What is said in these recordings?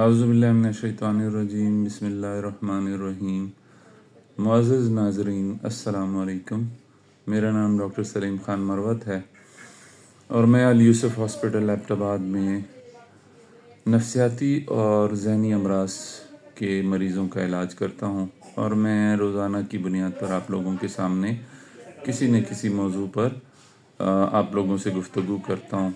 अऊज़ुबिल्लाहि मिनश्शैतानिर्रजीम बिस्मिल्लाहिर्रहमानिर्रहीम। मुअज़्ज़ज़ नाज़रीन अस्सलामु अलैकुम। मेरा नाम डॉक्टर सलीम ख़ान मरवत है और मैं अल यूसुफ़ हॉस्पिटल एबटाबाद में नफ्सियाती और ज़हनी अमराज के मरीज़ों का इलाज करता हूँ और मैं रोज़ाना की बुनियाद पर आप लोगों के सामने किसी न किसी मौजू पर आप लोगों से गुफ्तगू करता हूँ।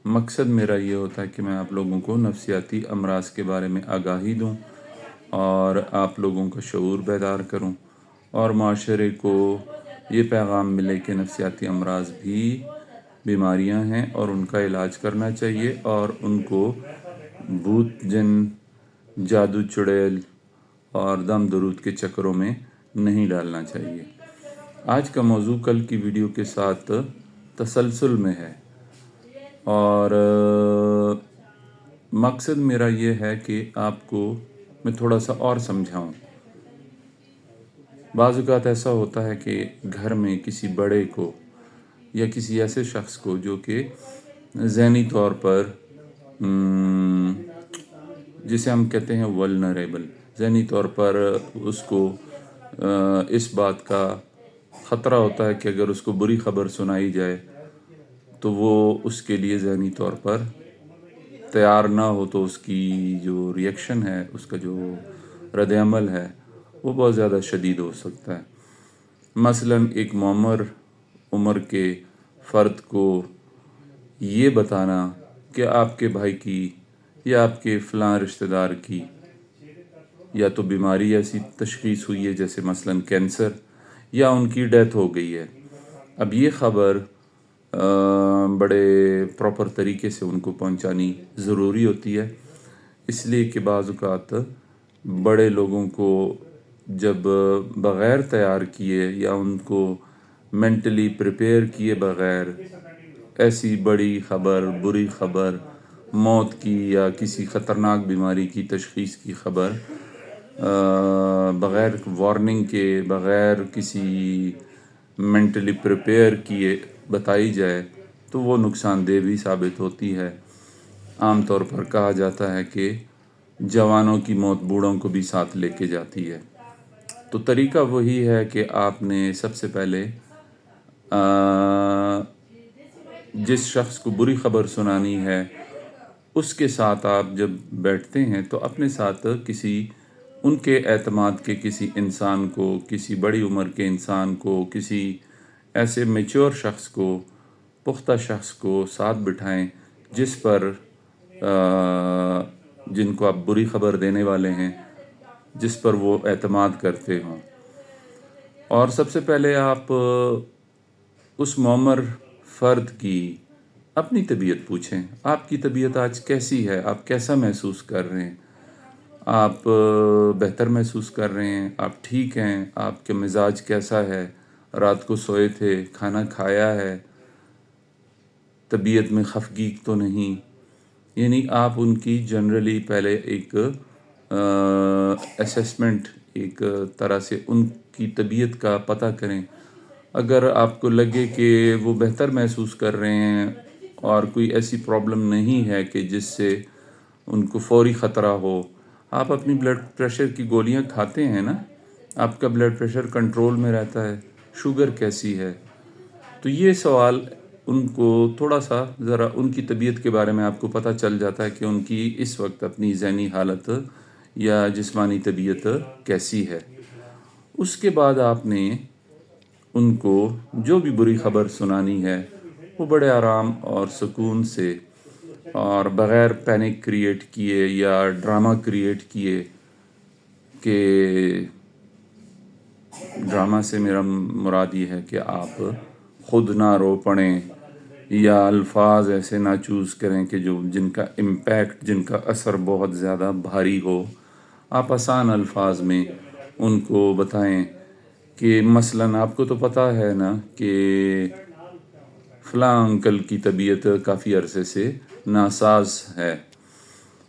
मकसद मेरा ये होता है कि मैं आप लोगों को नफ्सियाती अमराज के बारे में आगाही दूँ और आप लोगों का शऊर बेदार करूँ और माशरे को ये पैगाम मिले कि नफ्सियाती अमराज भी बीमारियां हैं और उनका इलाज करना चाहिए और उनको भूत जिन, जादू चुड़ैल और दम दरूद के चक्करों में नहीं डालना चाहिए। आज का मौजू कल की वीडियो के साथ तसलसल में है और मकसद मेरा ये है कि आपको मैं थोड़ा सा और समझाऊं। बाज़ औक़ात ऐसा होता है कि घर में किसी बड़े को या किसी ऐसे शख्स को जो कि ज़हनी तौर पर जिसे हम कहते हैं वल्नरेबल, ज़हनी तौर पर उसको इस बात का ख़तरा होता है कि अगर उसको बुरी ख़बर सुनाई जाए तो वो उसके लिए ज़हनी तौर पर तैयार ना हो, तो उसकी जो रिएक्शन है, उसका जो रद्द-ए-अमल है वो बहुत ज़्यादा शदीद हो सकता है। मसलन एक मुअम्मर उम्र के फ़र्द को ये बताना कि आपके भाई की या आपके फ़लाँ रिश्तेदार की या तो बीमारी ऐसी तशख़ीस हुई है जैसे मसलन कैंसर, या उनकी डेथ हो गई है। अब ये ख़बर बड़े प्रॉपर तरीके से उनको पहुंचानी ज़रूरी होती है, इसलिए कि बाज़ औक़ात बड़े लोगों को जब बग़ैर तैयार किए या उनको मेंटली प्रिपेयर किए बग़ैर ऐसी बड़ी ख़बर, बुरी ख़बर, मौत की या किसी ख़तरनाक बीमारी की तशख़ीस की ख़बर बग़ैर वार्निंग के, बग़ैर किसी मेंटली प्रिपेयर किए बताई जाए तो वो नुकसानदेह भी साबित होती है। आम तौर पर कहा जाता है कि जवानों की मौत बूढ़ों को भी साथ लेके जाती है। तो तरीका वही है कि आपने सबसे पहले जिस शख्स को बुरी ख़बर सुनानी है उसके साथ आप जब बैठते हैं तो अपने साथ किसी उनके एतमाद के किसी इंसान को, किसी बड़ी उम्र के इंसान को, किसी ऐसे मैच्योर शख्स को, पुख्ता शख्स को साथ बिठाएं जिस पर जिनको आप बुरी ख़बर देने वाले हैं, जिस पर वो एतमाद करते हों। और सबसे पहले आप उस मुअम्मर फ़र्द की अपनी तबीयत पूछें। आपकी तबीयत आज कैसी है? आप कैसा महसूस कर रहे हैं? आप बेहतर महसूस कर रहे हैं? आप ठीक हैं? आपके मिजाज कैसा है? रात को सोए थे? खाना खाया है? तबीयत में खफगी तो नहीं? यानी आप उनकी जनरली पहले एक असेसमेंट, एक तरह से उनकी तबीयत का पता करें। अगर आपको लगे कि वो बेहतर महसूस कर रहे हैं और कोई ऐसी प्रॉब्लम नहीं है कि जिससे उनको फ़ौरी ख़तरा हो, आप अपनी ब्लड प्रेशर की गोलियां खाते हैं ना? आपका ब्लड प्रेशर कंट्रोल में रहता है? शुगर कैसी है? तो ये सवाल उनको थोड़ा सा ज़रा उनकी तबीयत के बारे में आपको पता चल जाता है कि उनकी इस वक्त अपनी ज़हनी हालत या जिस्मानी तबीयत कैसी है। उसके बाद आपने उनको जो भी बुरी ख़बर सुनानी है वो बड़े आराम और सुकून से और बग़ैर पैनिक क्रिएट किए या ड्रामा क्रिएट किए, कि ड्रामा से मेरा मुराद ये है कि आप ख़ुद ना रो पड़ें या अल्फाज ऐसे ना चूज़ करें कि जो जिनका इम्पैक्ट, जिनका असर बहुत ज़्यादा भारी हो। आप आसान अल्फाज में उनको बताएं कि मसलन आपको तो पता है ना कि फ़लाँ अंकल की तबीयत काफ़ी अरसे से नासाज है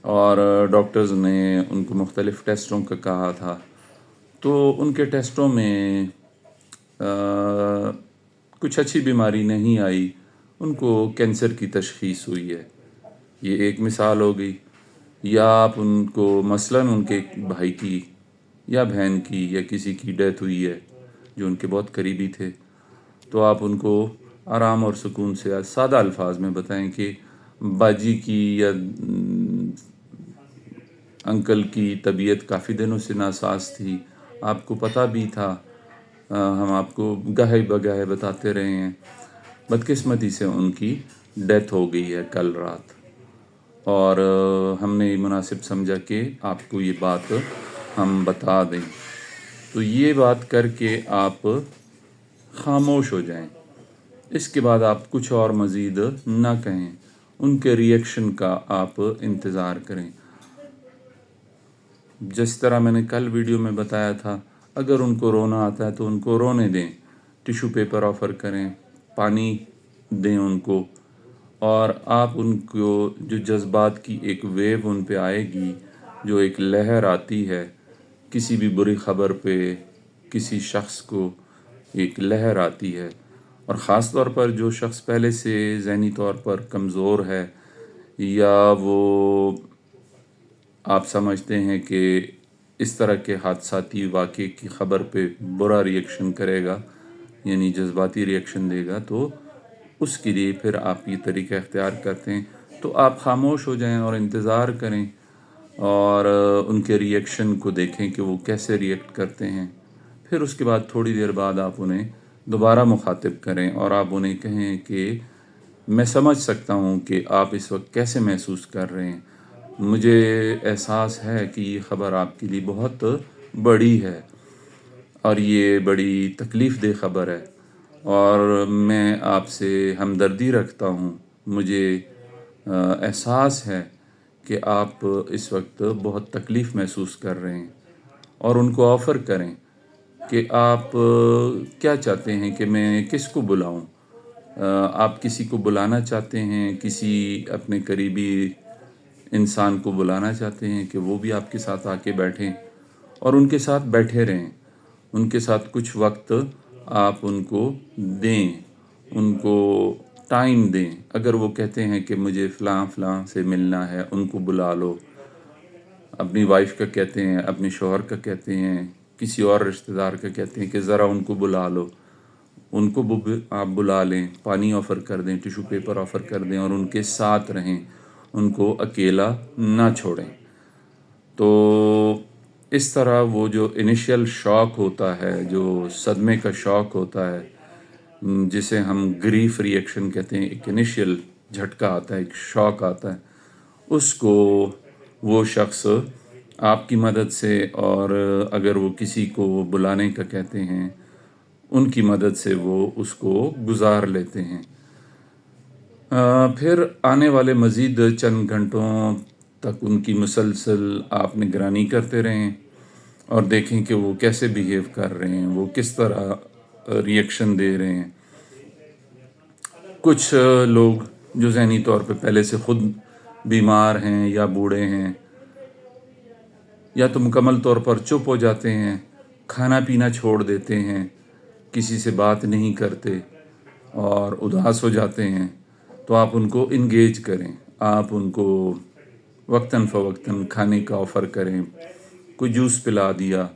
और डॉक्टर्स ने उनको मुख्तलिफ़ टेस्टों का कहा था, तो उनके टेस्टों में कुछ अच्छी बीमारी नहीं आई, उनको कैंसर की तशख़ीस हुई है। ये एक मिसाल हो गई। या आप उनको मसलन उनके भाई की या बहन की या किसी की डेथ हुई है जो उनके बहुत करीबी थे, तो आप उनको आराम और सुकून से सादा अल्फाज में बताएं कि बाजी की या अंकल की तबीयत काफ़ी दिनों से नासाज थी, आपको पता भी था, हम आपको गाहे बगाहे बताते रहे हैं, बदकिस्मती से उनकी डेथ हो गई है कल रात, और हमने मुनासिब समझा कि आपको ये बात हम बता दें। तो ये बात करके आप खामोश हो जाएं। इसके बाद आप कुछ और मज़ीद ना कहें, उनके रिएक्शन का आप इंतज़ार करें। जिस तरह मैंने कल वीडियो में बताया था, अगर उनको रोना आता है तो उनको रोने दें, टिशू पेपर ऑफ़र करें, पानी दें उनको, और आप उनको जो जज्बात की एक वेव उन पे आएगी, जो एक लहर आती है किसी भी बुरी ख़बर पे, किसी शख्स को एक लहर आती है, और ख़ास तौर पर जो शख्स पहले से ज़हनी तौर पर कमज़ोर है, या वो आप समझते हैं कि इस तरह के हादसाती वाक़े की ख़बर पे बुरा रिएक्शन करेगा, यानी जज्बाती रिएक्शन देगा, तो उसके लिए फिर आप ये तरीका इख्तियार करते हैं। तो आप खामोश हो जाएं और इंतज़ार करें, और उनके रिएक्शन को देखें कि वो कैसे रिएक्ट करते हैं। फिर उसके बाद थोड़ी देर बाद आप उन्हें दोबारा मुखातिब करें और आप उन्हें कहें कि मैं समझ सकता हूँ कि आप इस वक्त कैसे महसूस कर रहे हैं, मुझे एहसास है कि ये ख़बर आपके लिए बहुत बड़ी है और ये बड़ी तकलीफ़ दह ख़बर है, और मैं आपसे हमदर्दी रखता हूँ। मुझे एहसास है कि आप इस वक्त बहुत तकलीफ़ महसूस कर रहे हैं, और उनको ऑफ़र करें कि आप क्या चाहते हैं कि मैं किसको बुलाऊं। आप किसी को बुलाना चाहते हैं, किसी अपने करीबी इंसान को बुलाना चाहते हैं कि वो भी आपके साथ आके बैठें और उनके साथ बैठे रहें, उनके साथ कुछ वक्त आप उनको दें, उनको टाइम दें। अगर वो कहते हैं कि मुझे फ़लाँ फ़लाँ से मिलना है, उनको बुला लो। अपनी वाइफ का कहते हैं, अपने शौहर का कहते हैं, किसी और रिश्तेदार का कहते हैं कि ज़रा उनको बुला लो, उनको आप बुला लें, पानी ऑफ़र कर दें, टिशू पेपर ऑफ़र कर दें, और उनके साथ रहें, उनको अकेला ना छोड़ें। तो इस तरह वो जो इनिशियल शॉक होता है, जो सदमे का शॉक होता है, जिसे हम ग्रीफ रिएक्शन कहते हैं, एक इनिशियल झटका आता है, एक शॉक आता है, उसको वो शख्स आपकी मदद से, और अगर वो किसी को बुलाने का कहते हैं, उनकी मदद से वो उसको गुजार लेते हैं। फिर आने वाले मज़ीद चंद घंटों तक उनकी मुसलसल आप निगरानी करते रहें और देखें कि वो कैसे बिहेव कर रहे हैं, वो किस तरह रिएक्शन दे रहे हैं। कुछ लोग जो ज़हनी तौर पे पहले से ख़ुद बीमार हैं या बूढ़े हैं, या तो मुकम्मल तौर पर चुप हो जाते हैं, खाना पीना छोड़ देते हैं, किसी से बात नहीं करते और उदास हो जाते हैं, तो आप उनको इंगेज करें। आप उनको वक्तन फ़वक्तन खाने का ऑफ़र करें, कोई जूस पिला दिया,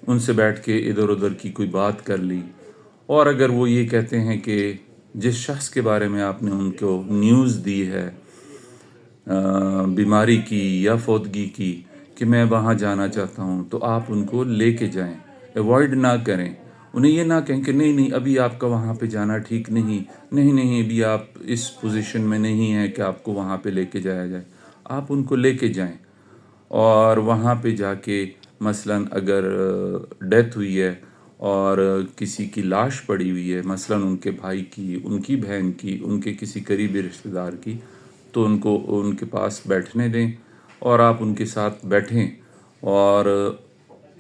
उनसे बैठ के इधर उधर की कोई बात कर ली। और अगर वो ये कहते हैं कि जिस शख्स के बारे में आपने उनको न्यूज़ दी है बीमारी की या फौतगी की, कि मैं वहाँ जाना चाहता हूँ, तो आप उनको लेके जाएं, अवॉइड ना करें। उन्हें ये ना कहें कि नहीं नहीं अभी आपका वहाँ पे जाना ठीक नहीं, नहीं नहीं अभी आप इस पोजीशन में नहीं हैं कि आपको वहाँ पे लेके जाया जाए। आप उनको लेके जाएं, और वहाँ पे जाके मसलन अगर डेथ हुई है और किसी की लाश पड़ी हुई है, मसलन उनके भाई की, उनकी बहन की, उनके किसी करीबी रिश्तेदार की, तो उनको उनके पास बैठने दें और आप उनके साथ बैठें और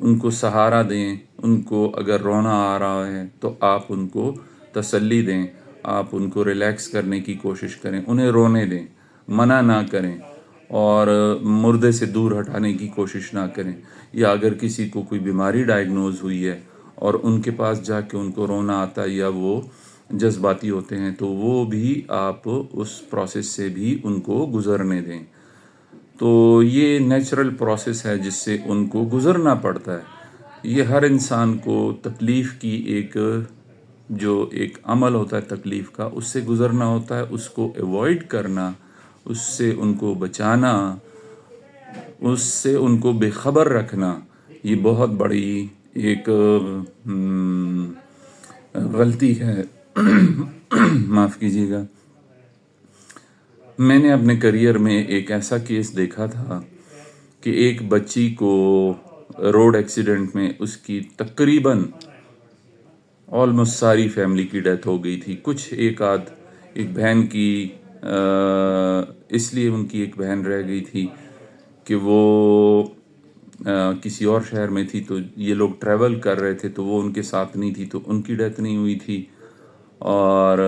उनको सहारा दें। उनको अगर रोना आ रहा है तो आप उनको तसल्ली दें, आप उनको रिलैक्स करने की कोशिश करें, उन्हें रोने दें, मना ना करें और मुर्दे से दूर हटाने की कोशिश ना करें। या अगर किसी को कोई बीमारी डायग्नोज हुई है और उनके पास जाके उनको रोना आता है या वो जज्बाती होते हैं, तो वो भी आप उस प्रोसेस से भी उनको गुजरने दें। تو یہ نیچرل پروسیس ہے جس سے ان کو گزرنا پڑتا ہے. یہ ہر انسان کو تکلیف کی ایک عمل ہوتا ہے تکلیف کا، اس سے گزرنا ہوتا ہے، اس کو ایوائڈ کرنا، اس سے ان کو بچانا، اس سے ان کو بے خبر رکھنا، یہ بہت بڑی ایک غلطی ہے. معاف کیجیے گا. میں نے اپنے کریئر میں ایک ایسا کیس دیکھا تھا کہ ایک بچی کو روڈ ایکسیڈنٹ میں اس کی تقریباً آلموسٹ ساری فیملی کی ڈیتھ ہو گئی تھی. کچھ ایک بہن کی اس لیے ان کی ایک بہن رہ گئی تھی کہ وہ کسی اور شہر میں تھی، تو یہ لوگ ٹریول کر رہے تھے تو وہ ان کے ساتھ نہیں تھی، تو ان کی ڈیتھ نہیں ہوئی تھی. اور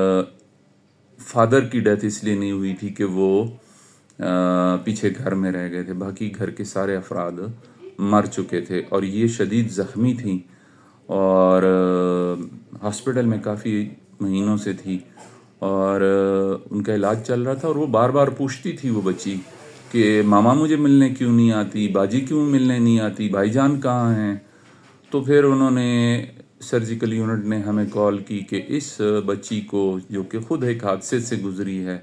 فادر کی ڈیتھ اس لیے نہیں ہوئی تھی کہ وہ پیچھے گھر میں رہ گئے تھے، باقی گھر کے سارے افراد مر چکے تھے اور یہ شدید زخمی تھیں اور ہاسپٹل میں کافی مہینوں سے تھی اور ان کا علاج چل رہا تھا. اور وہ بار بار پوچھتی تھی وہ بچی کہ ماما مجھے ملنے کیوں نہیں آتی، باجی کیوں ملنے نہیں آتی، بھائی جان کہاں ہیں. تو پھر انہوں نے سرجیکل یونٹ نے ہمیں کال کی کہ اس بچی کو جو کہ خود ایک حادثے سے گزری ہے،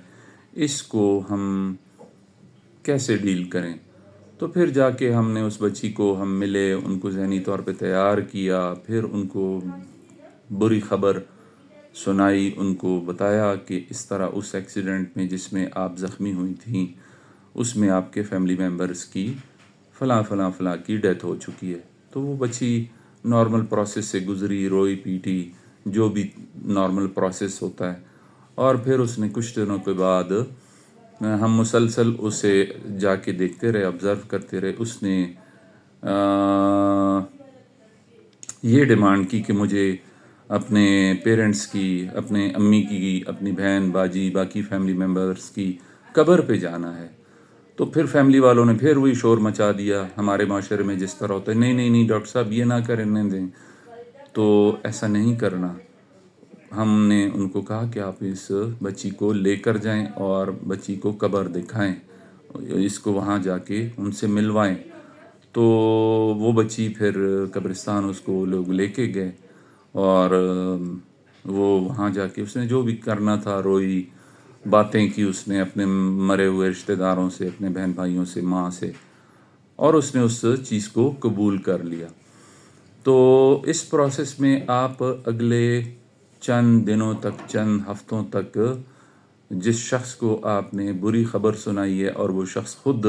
اس کو ہم کیسے ڈیل کریں. تو پھر جا کے ہم نے اس بچی کو ہم ملے، ان کو ذہنی طور پہ تیار کیا، پھر ان کو بری خبر سنائی، ان کو بتایا کہ اس طرح اس ایکسیڈنٹ میں جس میں آپ زخمی ہوئی تھیں اس میں آپ کے فیملی ممبرز کی فلاں فلاں فلاں کی ڈیتھ ہو چکی ہے. تو وہ بچی نارمل پروسیس سے گزری، روئی پیٹی، جو بھی نارمل پروسیس ہوتا ہے. اور پھر اس نے کچھ دنوں کے بعد ہم مسلسل اسے جا کے دیکھتے رہے، آبزرو کرتے رہے. اس نے یہ ڈیمانڈ کی کہ مجھے اپنے پیرنٹس کی، اپنے امی کی، اپنی بہن باجی باقی فیملی ممبرس کی قبر پہ جانا ہے. تو پھر فیملی والوں نے پھر وہی شور مچا دیا. ہمارے معاشرے میں جس طرح ہوتا ہے، نہیں نہیں نہیں ڈاکٹر صاحب یہ نہ کرنے دیں. تو ایسا نہیں کرنا. ہم نے ان کو کہا کہ آپ اس بچی کو لے کر جائیں اور بچی کو قبر دکھائیں، اس کو وہاں جا کے ان سے ملوائیں. تو وہ بچی پھر قبرستان اس کو لوگ لے کے گئے اور وہ وہاں جا کے اس نے جو بھی کرنا تھا، روئی، باتیں کی اس نے اپنے مرے ہوئے رشتہ داروں سے، اپنے بہن بھائیوں سے، ماں سے، اور اس نے اس چیز کو قبول کر لیا. تو اس پروسیس میں آپ اگلے چند دنوں تک، چند ہفتوں تک جس شخص کو آپ نے بری خبر سنائی ہے اور وہ شخص خود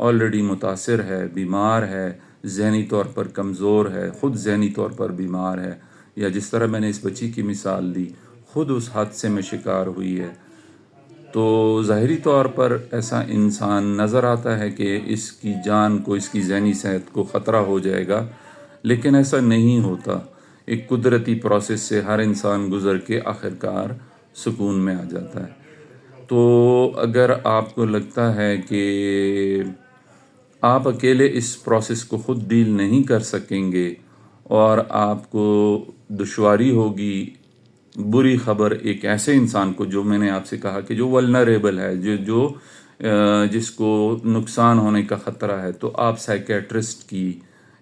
آلریڈی متاثر ہے، بیمار ہے، ذہنی طور پر کمزور ہے، خود ذہنی طور پر بیمار ہے، یا جس طرح میں نے اس بچی کی مثال دی خود اس حادثے میں شکار ہوئی ہے، تو ظاہری طور پر ایسا انسان نظر آتا ہے کہ اس کی جان کو، اس کی ذہنی صحت کو خطرہ ہو جائے گا، لیکن ایسا نہیں ہوتا. ایک قدرتی پروسیس سے ہر انسان گزر کے آخرکار سکون میں آ جاتا ہے. تو اگر آپ کو لگتا ہے کہ آپ اکیلے اس پروسیس کو خود ڈیل نہیں کر سکیں گے اور آپ کو دشواری ہوگی بری خبر ایک ایسے انسان کو، جو میں نے آپ سے کہا کہ جو ولنریبل ہے، جس کو نقصان ہونے کا خطرہ ہے، تو آپ سائیکیٹرسٹ کی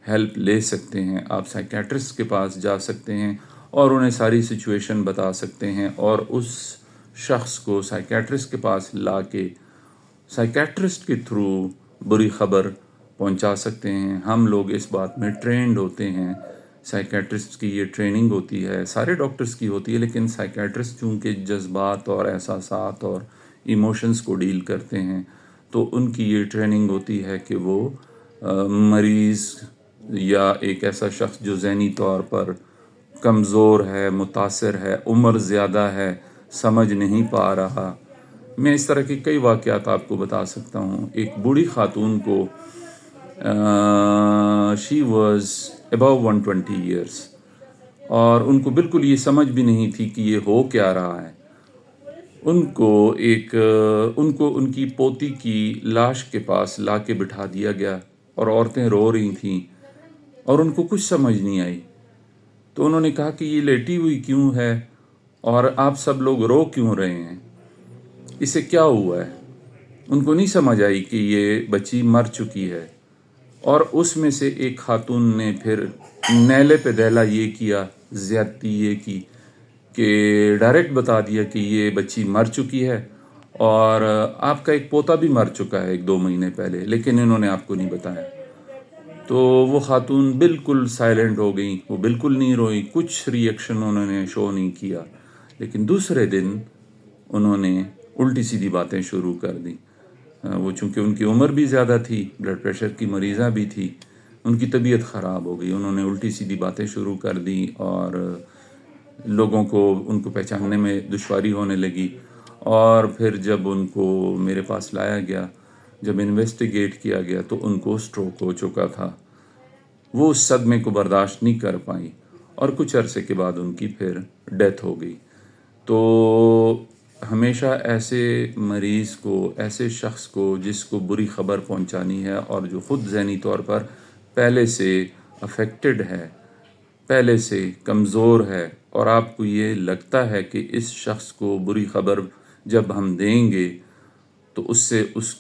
ہیلپ لے سکتے ہیں. آپ سائیکیٹرسٹ کے پاس جا سکتے ہیں اور انہیں ساری سچویشن بتا سکتے ہیں اور اس شخص کو سائیکیٹرسٹ کے پاس لا کے سائیکیٹرسٹ کے تھرو بری خبر پہنچا سکتے ہیں. ہم لوگ اس بات میں ٹرینڈ ہوتے ہیں. سائیکیٹرسٹ کی یہ ٹریننگ ہوتی ہے، سارے ڈاکٹرز کی ہوتی ہے، لیکن سائیکیٹرسٹ چونکہ جذبات اور احساسات اور ایموشنز کو ڈیل کرتے ہیں، تو ان کی یہ ٹریننگ ہوتی ہے کہ وہ مریض یا ایک ایسا شخص جو ذہنی طور پر کمزور ہے، متاثر ہے، عمر زیادہ ہے، سمجھ نہیں پا رہا. میں اس طرح کے کئی واقعات آپ کو بتا سکتا ہوں. ایک بوڑھی خاتون کو شی واز ابو 120 ایئرس اور ان کو بالکل یہ سمجھ بھی نہیں تھی کہ یہ ہو کیا رہا ہے. ان کو ان کی پوتی کی لاش کے پاس لا کے بٹھا دیا گیا اور عورتیں رو رہی تھیں اور ان کو کچھ سمجھ نہیں آئی. تو انہوں نے کہا کہ یہ لیٹی ہوئی کیوں ہے اور آپ سب لوگ رو کیوں رہے ہیں، اسے کیا ہوا ہے. उनको नहीं समझ आई कि ये बच्ची मर चुकी है, और उसमें से एक खातून ने फिर नैले पे दहला ये किया, ज़्यादती ये की कि डायरेक्ट बता दिया कि ये बच्ची मर चुकी है और आपका एक पोता भी मर चुका है 1-2 महीने पहले, लेकिन इन्होंने आपको नहीं बताया। तो वो खातून बिल्कुल साइलेंट हो गई, वो बिल्कुल नहीं रोई, कुछ रिएक्शन उन्होंने शो नहीं किया। लेकिन दूसरे दिन उन्होंने उल्टी सीधी बातें शुरू कर दी। वो चूँकि उनकी उम्र भी ज़्यादा थी, ब्लड प्रेशर की मरीज़ा भी थी, उनकी तबीयत ख़राब हो गई, उन्होंने उल्टी सीधी बातें शुरू कर दी और लोगों को उनको पहचानने में दुश्वारी होने लगी। और फिर जब उनको मेरे पास लाया गया, जब इन्वेस्टिगेट किया गया, तो उनको स्ट्रोक हो चुका था। वो उस सदमे को बर्दाश्त नहीं कर पाई और कुछ अरसे के बाद उनकी फिर डेथ हो गई। तो हमेशा ऐसे मरीज़ को, ऐसे शख्स को जिसको बुरी ख़बर पहुंचानी है और जो ख़ुद ज़हनी तौर पर पहले से अफेक्टेड है, पहले से कमज़ोर है, और आपको ये लगता है कि इस शख्स को बुरी ख़बर जब हम देंगे तो उससे उस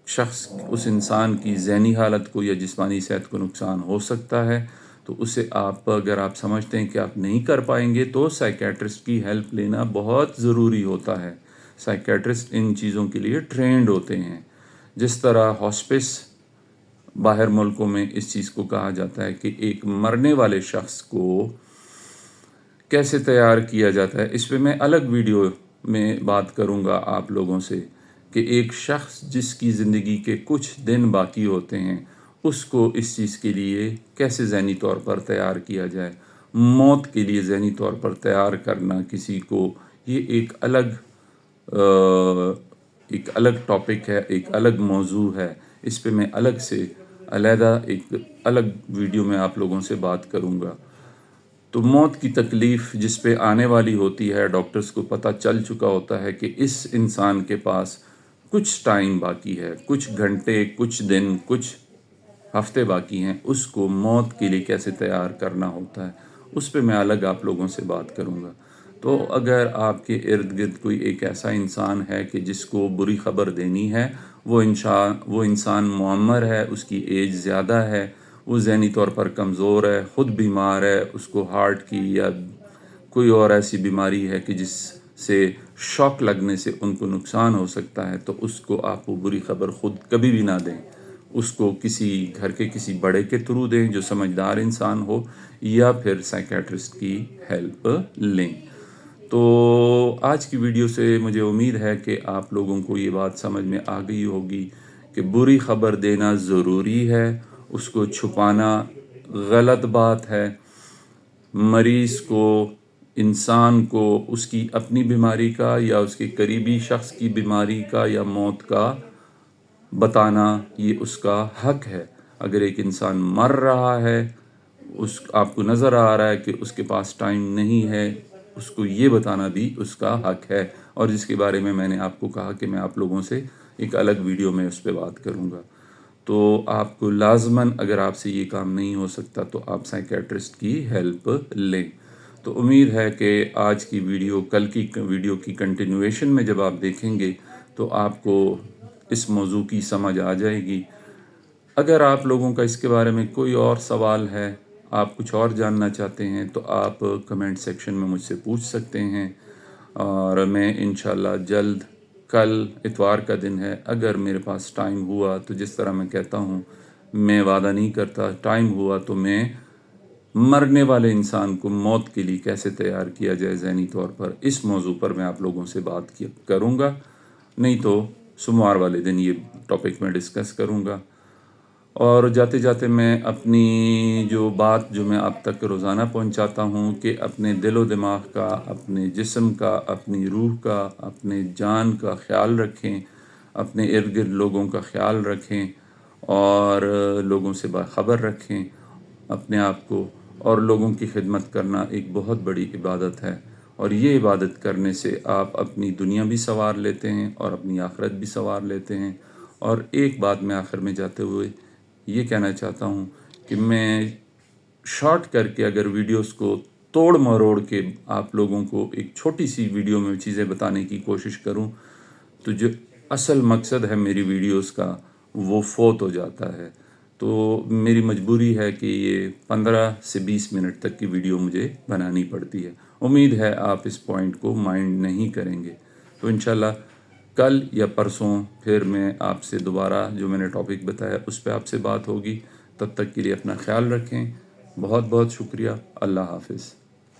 शख्स, उस इंसान की ज़हनी हालत को या जिस्मानी सेहत को नुकसान हो सकता है, तो उसे आप, अगर आप समझते हैं कि आप नहीं कर पाएंगे, तो साइकेट्रिस्ट की हेल्प लेना बहुत ज़रूरी होता है। साइकेट्रिस्ट इन चीज़ों के लिए ट्रेंड होते हैं। जिस तरह हॉस्पिस बाहर मुल्कों में इस चीज़ को कहा जाता है कि एक मरने वाले शख्स को कैसे तैयार किया जाता है, इस पे मैं अलग वीडियो में बात करूंगा आप लोगों से कि एक शख्स जिसकी ज़िंदगी के कुछ दिन बाकी होते हैं, उसको इस चीज़ के लिए कैसे ज़हनी तौर पर तैयार किया जाए। मौत के लिए ज़हनी तौर पर तैयार करना किसी को, ये एक अलग टॉपिक है, एक अलग मौजू है। इस पे मैं अलग से अलहदा एक अलग वीडियो में आप लोगों से बात करूंगा। तो मौत की तकलीफ़ जिस पे आने वाली होती है, डॉक्टर्स को पता चल चुका होता है कि इस इंसान के पास कुछ टाइम बाकी है, कुछ घंटे, कुछ दिन, कुछ हफ्ते बाकी हैं, उसको मौत के लिए कैसे तैयार करना होता है, उस पे मैं अलग आप लोगों से बात करूंगा। तो अगर आपके इर्द गिर्द कोई एक ऐसा इंसान है कि जिसको बुरी ख़बर देनी है, वो इंसान मुअम्मर है, उसकी एज ज़्यादा है, वो ज़हनी तौर पर कमज़ोर है, ख़ुद बीमार है, उसको हार्ट की या कोई और ऐसी बीमारी है कि जिससे शॉक लगने से उनको नुकसान हो सकता है, तो उसको आप वो बुरी ख़बर ख़ुद कभी भी ना दें। उसको किसी घर के किसी बड़े के थ्रू दें जो समझदार इंसान हो, या फिर साइकेट्रिस्ट की हेल्प लें। तो आज की वीडियो से मुझे उम्मीद है कि आप लोगों को ये बात समझ में आ गई होगी कि बुरी ख़बर देना ज़रूरी है, उसको छुपाना गलत बात है। मरीज़ को, इंसान को उसकी अपनी बीमारी का या उसके करीबी शख्स की बीमारी का या मौत का बताना ये उसका हक है। अगर एक इंसान मर रहा है, आपको नज़र आ रहा है कि उसके पास टाइम नहीं है, उसको ये बताना भी उसका हक है, और जिसके बारे में मैंने आपको कहा कि मैं आप लोगों से एक अलग वीडियो में उस पर बात करूँगा। तो आपको लाजमन, अगर आपसे ये काम नहीं हो सकता, तो आप साइकेट्रिस्ट की हेल्प लें। तो उम्मीद है कि आज की वीडियो, कल की वीडियो की कंटिन्यूएशन में जब आप देखेंगे तो आपको इस मौजू की समझ आ जाएगी। अगर आप लोगों का इसके बारे में कोई और सवाल है, आप कुछ और जानना चाहते हैं, तो आप कमेंट सेक्शन में मुझसे पूछ सकते हैं, और मैं इंशाल्लाह जल्द, कल इतवार का दिन है, अगर मेरे पास टाइम हुआ तो, जिस तरह मैं कहता हूँ, मैं वादा नहीं करता, टाइम हुआ तो मैं मरने वाले इंसान को मौत के लिए कैसे तैयार किया जाए ज़हनी तौर पर, इस मौजू पर मैं आप लोगों से बात करूँगा। नहीं तो सोमवार वाले दिन ये टॉपिक मैं डिस्कस करूँगा। और जाते जाते मैं अपनी जो बात जो मैं आप तक रोज़ाना पहुँचाता हूँ कि अपने दिलो दिमाग का, अपने जिस्म का, अपनी रूह का, अपने जान का ख्याल रखें, अपने इर्द गिर्द लोगों का ख्याल रखें, और लोगों से बाखबर रखें अपने आप को। और लोगों की खिदमत करना एक बहुत बड़ी इबादत है, और ये इबादत करने से आप अपनी दुनिया भी संवार लेते हैं और अपनी आखिरत भी संवार लेते हैं। और एक बात मैं आखिर में जाते हुए ये कहना चाहता हूँ कि मैं शॉर्ट करके अगर वीडियोस को तोड़ मरोड़ के आप लोगों को एक छोटी सी वीडियो में चीज़ें बताने की कोशिश करूँ, तो जो اصل مقصد ہے میری ویڈیوز کا وہ فوت ہو جاتا ہے، تو میری مجبوری ہے کہ یہ 15 سے 20 منٹ تک کی ویڈیو مجھے بنانی پڑتی ہے۔ امید ہے آپ اس پوائنٹ کو مائنڈ نہیں کریں گے۔ تو انشاءاللہ کل یا پرسوں پھر میں آپ سے دوبارہ جو میں نے ٹاپک بتایا اس پہ آپ سے بات ہوگی۔ تب تک کے لیے اپنا خیال رکھیں۔ بہت بہت شکریہ۔ اللہ حافظ۔